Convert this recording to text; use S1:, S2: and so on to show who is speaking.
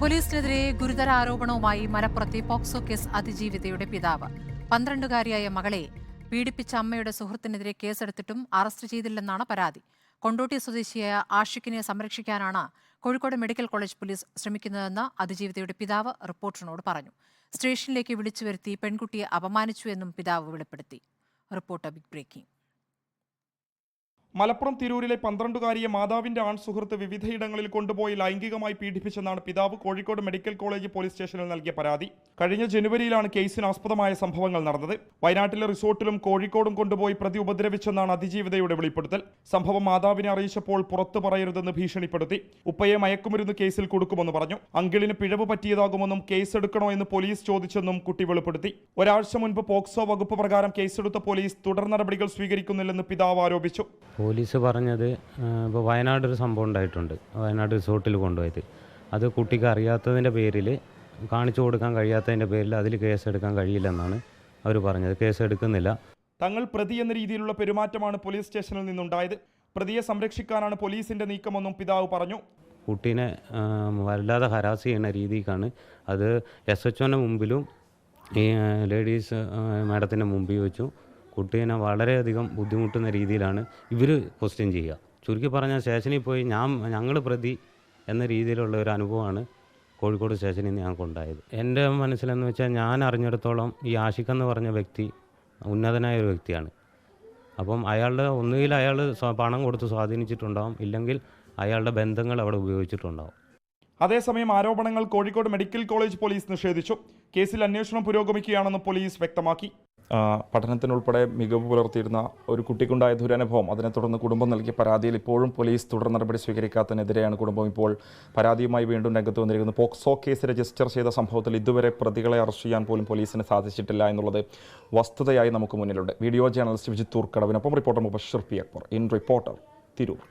S1: പോലീസിനെതിരെ ഗുരുതര ആരോപണവുമായി മലപ്പുറത്തെ പോക്സോ കേസ് അതിജീവിതയുടെ പിതാവ് 12-കാരിയായ മകളെ പീഡിപ്പിച്ച അമ്മയുടെ സുഹൃത്തിനെതിരെ കേസെടുത്തിട്ടും അറസ്റ്റ് ചെയ്തില്ലെന്നാണ് പരാതി. കൊണ്ടോട്ടി സ്വദേശിയായ ആഷിഖിനെ സംരക്ഷിക്കാനാണ് കോഴിക്കോട് മെഡിക്കൽ കോളേജ് പോലീസ് ശ്രമിക്കുന്നതെന്ന് അതിജീവിതയുടെ പിതാവ് റിപ്പോർട്ടറിനോട് പറഞ്ഞു. സ്റ്റേഷനിലേക്ക് വിളിച്ചു വരുത്തി പെൺകുട്ടിയെ അപമാനിച്ചുവെന്നും പിതാവ് വെളിപ്പെടുത്തി. Report big breaking.
S2: മലപ്പുറം തിരൂരിലെ 12-കാരിയെ മാതാവിന്റെ ആൺസുഹൃത്ത് വിവിധയിടങ്ങളിൽ കൊണ്ടുപോയി ലൈംഗികമായി പീഡിപ്പിച്ചെന്നാണ് പിതാവ് കോഴിക്കോട് മെഡിക്കൽ കോളേജ് പോലീസ് സ്റ്റേഷനിൽ നൽകിയ പരാതി. കഴിഞ്ഞ ജനുവരിയിലാണ് കേസിനാസ്പദമായ സംഭവങ്ങൾ നടന്നത്. വയനാട്ടിലെ റിസോർട്ടിലും കോഴിക്കോടും കൊണ്ടുപോയി പ്രതി ഉപദ്രവിച്ചെന്നാണ് അതിജീവിതയുടെ വെളിപ്പെടുത്തൽ. സംഭവം മാതാവിനെ അറിയിച്ചപ്പോൾ പുറത്തു പറയരുതെന്ന് ഭീഷണിപ്പെടുത്തി. ഉപ്പയെ മയക്കുമരുന്ന് കേസിൽ കൊടുക്കുമെന്ന് പറഞ്ഞു. അങ്കിളിന് പിഴവ് പറ്റിയതാകുമെന്നും കേസെടുക്കണോ എന്ന് പോലീസ് ചോദിച്ചെന്നും കുട്ടി വെളിപ്പെടുത്തി. ഒരാഴ്ച മുൻപ് പോക്സോ വകുപ്പ് പ്രകാരം കേസെടുത്ത പോലീസ് തുടർ നടപടികൾ സ്വീകരിക്കുന്നില്ലെന്ന് പിതാവ് ആരോപിച്ചു.
S3: പോലീസ് പറഞ്ഞത് ഇപ്പോൾ വയനാട് ഒരു സംഭവം ഉണ്ടായിട്ടുണ്ട്. വയനാട് റിസോർട്ടിൽ കൊണ്ടുപോയത് അത് കുട്ടിക്ക് അറിയാത്തതിൻ്റെ പേരിൽ, കാണിച്ചു കൊടുക്കാൻ കഴിയാത്തതിൻ്റെ പേരിൽ അതിൽ കേസെടുക്കാൻ കഴിയില്ലെന്നാണ് അവർ പറഞ്ഞത്. കേസെടുക്കുന്നില്ല.
S2: തങ്ങൾ പ്രതി എന്ന രീതിയിലുള്ള പെരുമാറ്റമാണ് പോലീസ് സ്റ്റേഷനിൽ നിന്നുണ്ടായത്. പ്രതിയെ സംരക്ഷിക്കാനാണ് പോലീസിന്റെ നീക്കമെന്നും പിതാവ് പറഞ്ഞു.
S3: കുട്ടീനെ വല്ലാതെ ഹരാസ് ചെയ്യുന്ന രീതിക്കാണ് അത്. SHOൻ്റെ മുമ്പിലും ഈ ലേഡീസ് മാഡത്തിൻ്റെ മുമ്പിൽ വെച്ചു കുട്ടീനെ വളരെയധികം ബുദ്ധിമുട്ടുന്ന രീതിയിലാണ് ഇവർ ക്വസ്റ്റ്യൻ ചെയ്യുക. ചുരുക്കി പറഞ്ഞാൽ സ്റ്റേഷനിൽ പോയി ഞങ്ങൾ പ്രതി എന്ന രീതിയിലുള്ള ഒരു അനുഭവമാണ് കോഴിക്കോട് സ്റ്റേഷനിൽ നിന്ന് ഞങ്ങൾക്കുണ്ടായത്. എൻ്റെ മനസ്സിലെന്ന് വെച്ചാൽ ഞാൻ അറിഞ്ഞിടത്തോളം ഈ ആഷിഖ് എന്ന് പറഞ്ഞ വ്യക്തി ഉന്നതനായ ഒരു വ്യക്തിയാണ്. അപ്പം ഒന്നുകിൽ അയാൾ പണം കൊടുത്ത് സ്വാധീനിച്ചിട്ടുണ്ടാവും, ഇല്ലെങ്കിൽ അയാളുടെ ബന്ധങ്ങൾ അവിടെ ഉപയോഗിച്ചിട്ടുണ്ടാവും.
S2: അതേസമയം ആരോപണങ്ങൾ കോഴിക്കോട് മെഡിക്കൽ കോളേജ് പോലീസ് നിഷേധിച്ചു. കേസിൽ അന്വേഷണം പുരോഗമിക്കുകയാണെന്ന് പോലീസ് വ്യക്തമാക്കി. പഠനത്തിനുൾപ്പെടെ മികവ് പുലർത്തിയിരുന്ന ഒരു കുട്ടിക്കുണ്ടായ ദുരനുഭവം, അതിനെ തുടർന്ന് കുടുംബം നൽകിയ പരാതിയിൽ ഇപ്പോഴും പോലീസ് തുടർ നടപടി സ്വീകരിക്കാത്തതിനെതിരെയാണ് കുടുംബം ഇപ്പോൾ പരാതിയുമായി വീണ്ടും രംഗത്ത് വന്നിരിക്കുന്നത്. പോക്സോ കേസ് രജിസ്റ്റർ ചെയ്ത സംഭവത്തിൽ ഇതുവരെ പ്രതികളെ അറസ്റ്റ് ചെയ്യാൻ പോലും പോലീസിന് സാധിച്ചിട്ടില്ല എന്നുള്ളത് വസ്തുതയായി നമുക്ക് മുന്നിലുണ്ട്. വീഡിയോ ജേർണലിസ്റ്റ് വിജിത് തൂർക്കടവിനൊപ്പം reporter Mubashir P Akbar. In reporter, Tirur.